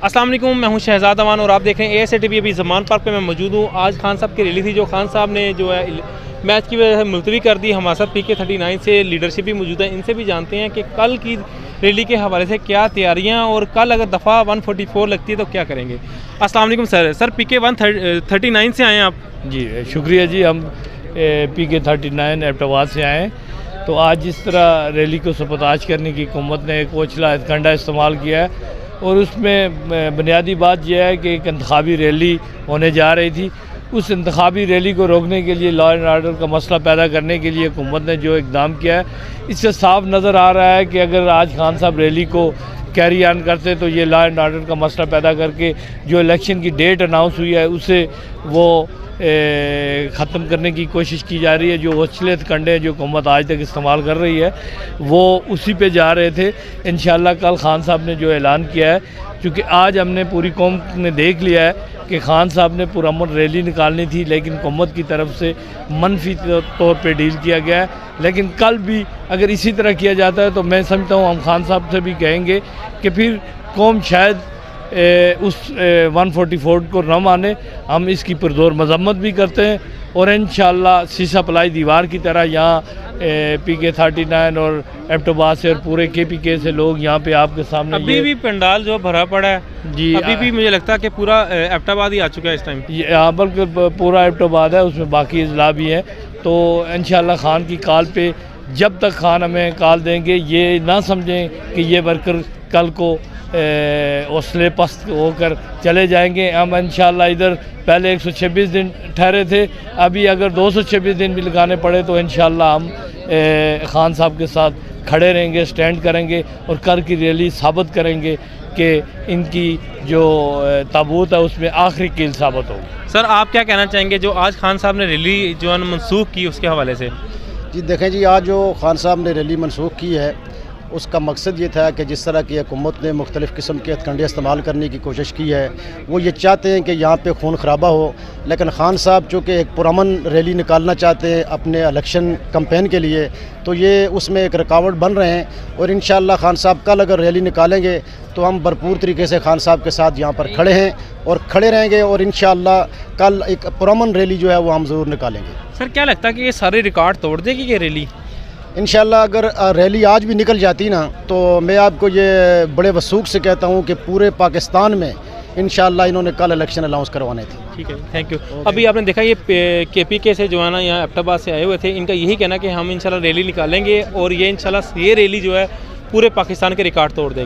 अस्सलाम वालेकुम, मैं हूं शहजाद अमान और आप देख रहे हैं ASA-TV। अभी ज़मान पार्क पे मैं मौजूद हूं। आज खान साहब की रैली थी, जो खान साहब ने जो है मैच की वजह से मुलतवी कर दी। हमारे साथ PK-39 से लीडरशिप भी मौजूद है, इनसे भी जानते हैं कि कल की रैली के हवाले से क्या तैयारियाँ और कल अगर दफ़ा 144 लगती है तो क्या करेंगे। अस्सलाम वालेकुम सर PK-39 से आए हैं आप? जी शुक्रिया जी, हम PK-39 एबटाबाद से आए हैं। तो आज जिस तरह रैली को सपताज करने की हुकूमत ने कोचला हथकंडा इस्तेमाल किया है और उसमें बुनियादी बात यह है कि एक इंतखाबी रैली होने जा रही थी, उस इंतखाबी रैली को रोकने के लिए, लॉ एंड आर्डर का मसला पैदा करने के लिए हुकूमत ने जो इकदाम किया है, इससे साफ नज़र आ रहा है कि अगर आज खान साहब रैली को कैरी ऑन करते तो ये लॉ एंड आर्डर का मसला पैदा करके जो इलेक्शन की डेट अनाउंस हुई है उसे वो ख़त्म करने की कोशिश की जा रही है। जो वसीले कंडे जो हुकूमत आज तक इस्तेमाल कर रही है वो उसी पे जा रहे थे। इंशाल्लाह कल खान साहब ने जो ऐलान किया है, क्योंकि आज हमने पूरी कौम ने देख लिया है कि खान साहब ने पुरअमन रैली निकालनी थी, लेकिन हुकूमत की तरफ से मनफी तौर पे डील किया गया है। लेकिन कल भी अगर इसी तरह किया जाता है तो मैं समझता हूँ हम खान साहब से भी कहेंगे कि फिर कौम शायद उस 144 को न माने। हम इसकी पुरजोर मजम्मत भी करते हैं और इंशाअल्लाह शीशा पलाई दीवार की तरह यहाँ PK-39 और एबटाबाद से और पूरे KPK से लोग यहाँ पे आपके सामने। अभी भी पंडाल जो भरा पड़ा है जी, अभी भी मुझे लगता है कि पूरा एबटाबाद ही आ चुका है इस टाइम। यहाँ बल्कि पूरा एबटाबाद है, उसमें बाकी अजला भी हैं। तो इंशाअल्लाह खान की कॉल पे जब तक खान हमें कॉल देंगे, ये ना समझें कि ये वर्कर कल को हौसले पस्त होकर चले जाएंगे। हम इंशाअल्लाह इधर पहले 126 दिन ठहरे थे, अभी अगर 226 दिन भी लगाने पड़े तो इंशाअल्लाह हम खान साहब के साथ खड़े रहेंगे, स्टैंड करेंगे और कल की रैली साबित करेंगे कि इनकी जो ताबूत है उसमें आखिरी कील साबित हो। सर आप क्या कहना चाहेंगे जो आज खान साहब ने रैली जो है मनसूख की उसके हवाले से? जी देखें जी, आज जो खान साहब ने रैली मनसूख की है उसका मकसद ये था कि जिस तरह की हुकूमत ने मुख्तलिफ़ किस्म के हथकंडे इस्तेमाल करने की कोशिश की है, वो ये चाहते हैं कि यहाँ पे खून खराबा हो। लेकिन खान साहब चूँकि एक पुरअमन रैली निकालना चाहते हैं अपने इलेक्शन कैंपेन के लिए, तो ये उसमें एक रुकावट बन रहे हैं। और इंशाअल्लाह खान साहब कल अगर रैली निकालेंगे तो हम भरपूर तरीके से खान साहब के साथ यहाँ पर खड़े हैं और खड़े रहेंगे और इंशाअल्लाह कल एक पुरअमन रैली जो है वो हम ज़रूर निकालेंगे। सर क्या लगता है कि ये सारे रिकॉर्ड तोड़ देगी ये रैली? इंशाअल्लाह अगर रैली आज भी निकल जाती ना तो मैं आपको ये बड़े वसूख से कहता हूँ कि पूरे पाकिस्तान में इंशाअल्लाह इन्होंने कल इलेक्शन अनाउंस करवाने थे। ठीक है, थैंक यू। अभी आपने देखा ये KPK से जो है ना यहाँ एबटाबाद से आए हुए थे, इनका यही कहना कि हम इंशाअल्लाह रैली निकालेंगे और ये इंशाअल्लाह ये रैली जो है पूरे पाकिस्तान के रिकॉर्ड तोड़ देगी।